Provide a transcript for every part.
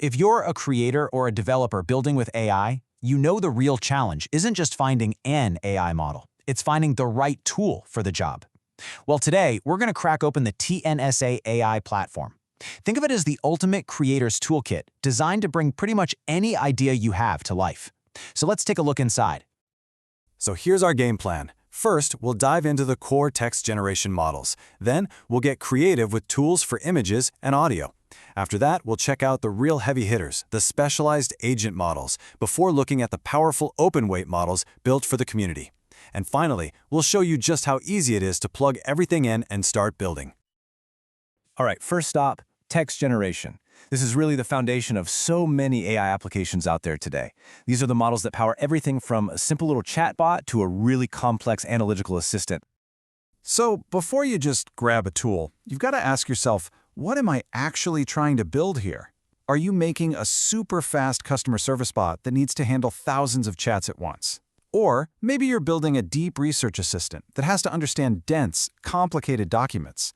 If you're a creator or a developer building with AI, you know the real challenge isn't just finding an AI model, it's finding the right tool for the job. Well, today, we're going to crack open the TNSA AI platform. Think of it as the ultimate creator's toolkit, designed to bring pretty much any idea you have to life. So let's take a look inside. So here's our game plan. First, we'll dive into the core text generation models. Then, we'll get creative with tools for images and audio. After that, we'll check out the real heavy hitters, the specialized agent models, before looking at the powerful open-weight models built for the community. And finally, we'll show you just how easy it is to plug everything in and start building. All right, first stop, text generation. This is really the foundation of so many AI applications out there today. These are the models that power everything from a simple little chatbot to a really complex analytical assistant. So before you just grab a tool, you've got to ask yourself, what am I actually trying to build here? Are you making a super fast customer service bot that needs to handle thousands of chats at once? Or maybe you're building a deep research assistant that has to understand dense, complicated documents.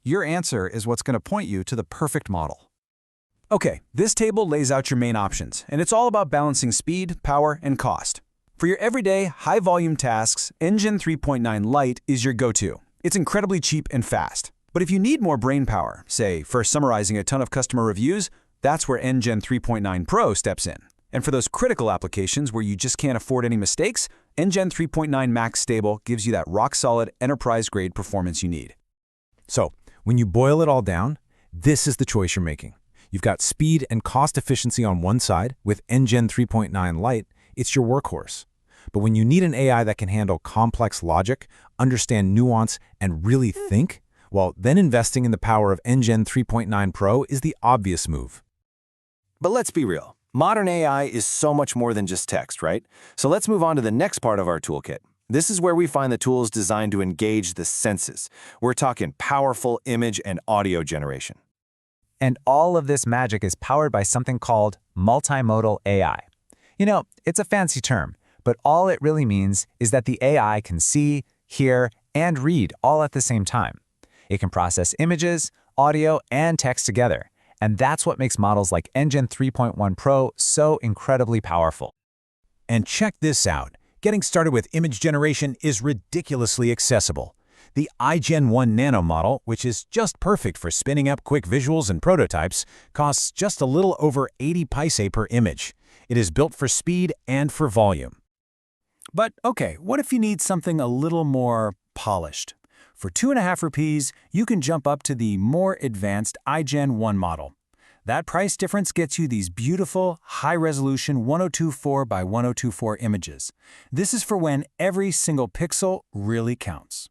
Your answer is what's going to point you to the perfect model. Okay, this table lays out your main options, and it's all about balancing speed, power, and cost. For your everyday, high-volume tasks, Engine 3.9 Lite is your go-to. It's incredibly cheap and fast. But if you need more brain power, say for summarizing a ton of customer reviews, that's where Engine 3.9 Pro steps in. And for those critical applications where you just can't afford any mistakes, Engine 3.9 Max Stable gives you that rock-solid, enterprise-grade performance you need. So, when you boil it all down, this is the choice you're making. You've got speed and cost efficiency on one side. With Engine 3.9 Lite, it's your workhorse. But when you need an AI that can handle complex logic, understand nuance, and really think, well, then investing in the power of Engine 3.9 Pro is the obvious move. But let's be real. Modern AI is so much more than just text, right? So let's move on to the next part of our toolkit. This is where we find the tools designed to engage the senses. We're talking powerful image and audio generation. And all of this magic is powered by something called multimodal AI. You know, it's a fancy term, but all it really means is that the AI can see, hear, and read all at the same time. It can process images, audio, and text together, and that's what makes models like Engine 3.1 Pro so incredibly powerful. And check this out. Getting started with image generation is ridiculously accessible. The iGen 1 Nano model, which is just perfect for spinning up quick visuals and prototypes, costs just a little over 80 paise per image. It is built for speed and for volume. But okay, what if you need something a little more polished? For 2.5 rupees, you can jump up to the more advanced iGen 1 model. That price difference gets you these beautiful, high-resolution 1024 by 1024 images. This is for when every single pixel really counts.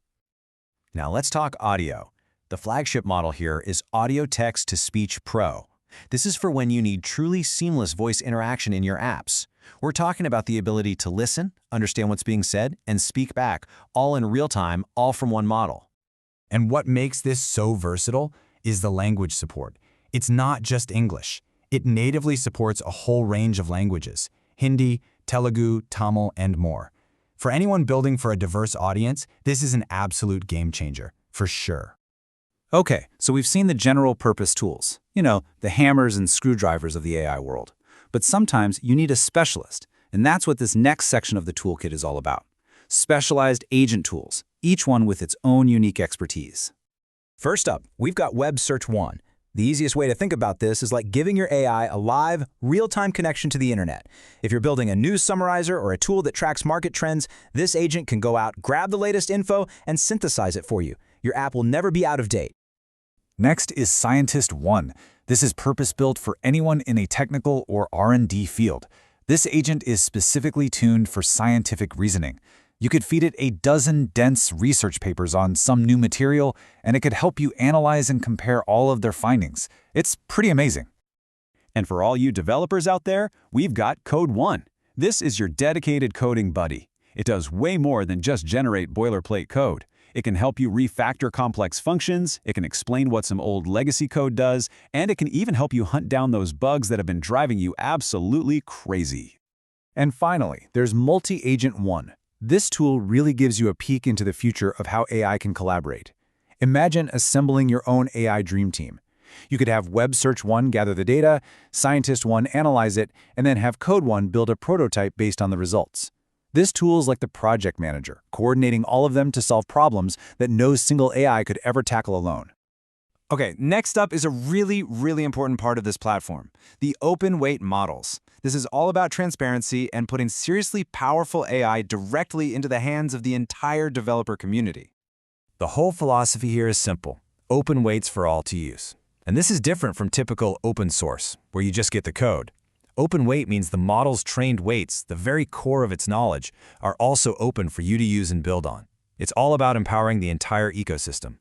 Now let's talk audio. The flagship model here is Audio Text-to-Speech Pro. This is for when you need truly seamless voice interaction in your apps. We're talking about the ability to listen, understand what's being said, and speak back, all in real time, all from one model. And what makes this so versatile is the language support. It's not just English. It natively supports a whole range of languages: Hindi, Telugu, Tamil, and more. For anyone building for a diverse audience, this is an absolute game changer, for sure. Okay, so we've seen the general-purpose tools. You know, the hammers and screwdrivers of the AI world. But sometimes you need a specialist, and that's what this next section of the toolkit is all about. Specialized agent tools, each one with its own unique expertise. First up, we've got Web Search 1. The easiest way to think about this is like giving your AI a live, real-time connection to the internet. If you're building a news summarizer or a tool that tracks market trends, this agent can go out, grab the latest info, and synthesize it for you. Your app will never be out of date. Next is Scientist 1. This is purpose-built for anyone in a technical or R&D field. This agent is specifically tuned for scientific reasoning. You could feed it a dozen dense research papers on some new material, and it could help you analyze and compare all of their findings. It's pretty amazing. And for all you developers out there, we've got Code 1. This is your dedicated coding buddy. It does way more than just generate boilerplate code. It can help you refactor complex functions, it can explain what some old legacy code does, and it can even help you hunt down those bugs that have been driving you absolutely crazy. And finally, there's Multi-Agent 1. This tool really gives you a peek into the future of how AI can collaborate. Imagine assembling your own AI dream team. You could have Web Search 1 gather the data, Scientist 1 analyze it, and then have Code 1 build a prototype based on the results. This tool is like the project manager, coordinating all of them to solve problems that no single AI could ever tackle alone. Okay, next up is a really important part of this platform, the open weight models. This is all about transparency and putting seriously powerful AI directly into the hands of the entire developer community. The whole philosophy here is simple: open weights for all to use. And this is different from typical open source, where you just get the code. Open weight means the model's trained weights, the very core of its knowledge, are also open for you to use and build on. It's all about empowering the entire ecosystem.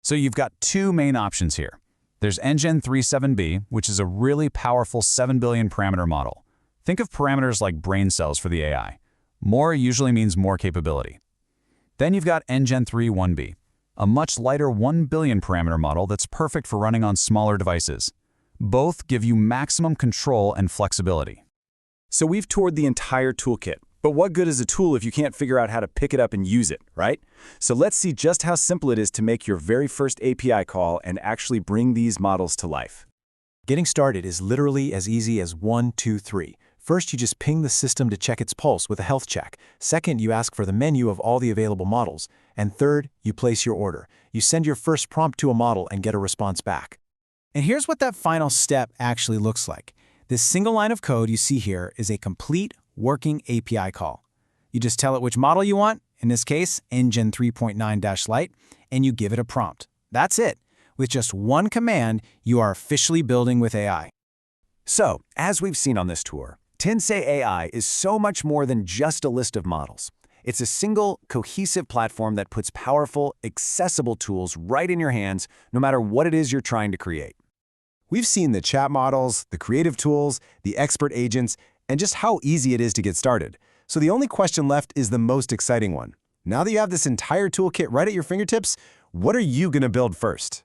So you've got two main options here. There's NGen 3.7b, which is a really powerful 7 billion parameter model. Think of parameters like brain cells for the AI. More usually means more capability. Then you've got NGen 3.1b, a much lighter 1 billion parameter model that's perfect for running on smaller devices. Both give you maximum control and flexibility. So we've toured the entire toolkit. But what good is a tool if you can't figure out how to pick it up and use it, right? So let's see just how simple it is to make your very first API call and actually bring these models to life. Getting started is literally as easy as 1, 2, 3. First, you just ping the system to check its pulse with a health check. Second, you ask for the menu of all the available models. And third, you place your order. You send your first prompt to a model and get a response back. And here's what that final step actually looks like. This single line of code you see here is a complete working API call. You just tell it which model you want, in this case, NGen 3.9-Lite, and you give it a prompt. That's it. With just one command, you are officially building with AI. So, as we've seen on this tour, TNSA AI is so much more than just a list of models. It's a single, cohesive platform that puts powerful, accessible tools right in your hands, no matter what it is you're trying to create. We've seen the chat models, the creative tools, the expert agents, and just how easy it is to get started. So the only question left is the most exciting one. Now that you have this entire toolkit right at your fingertips, what are you going to build first?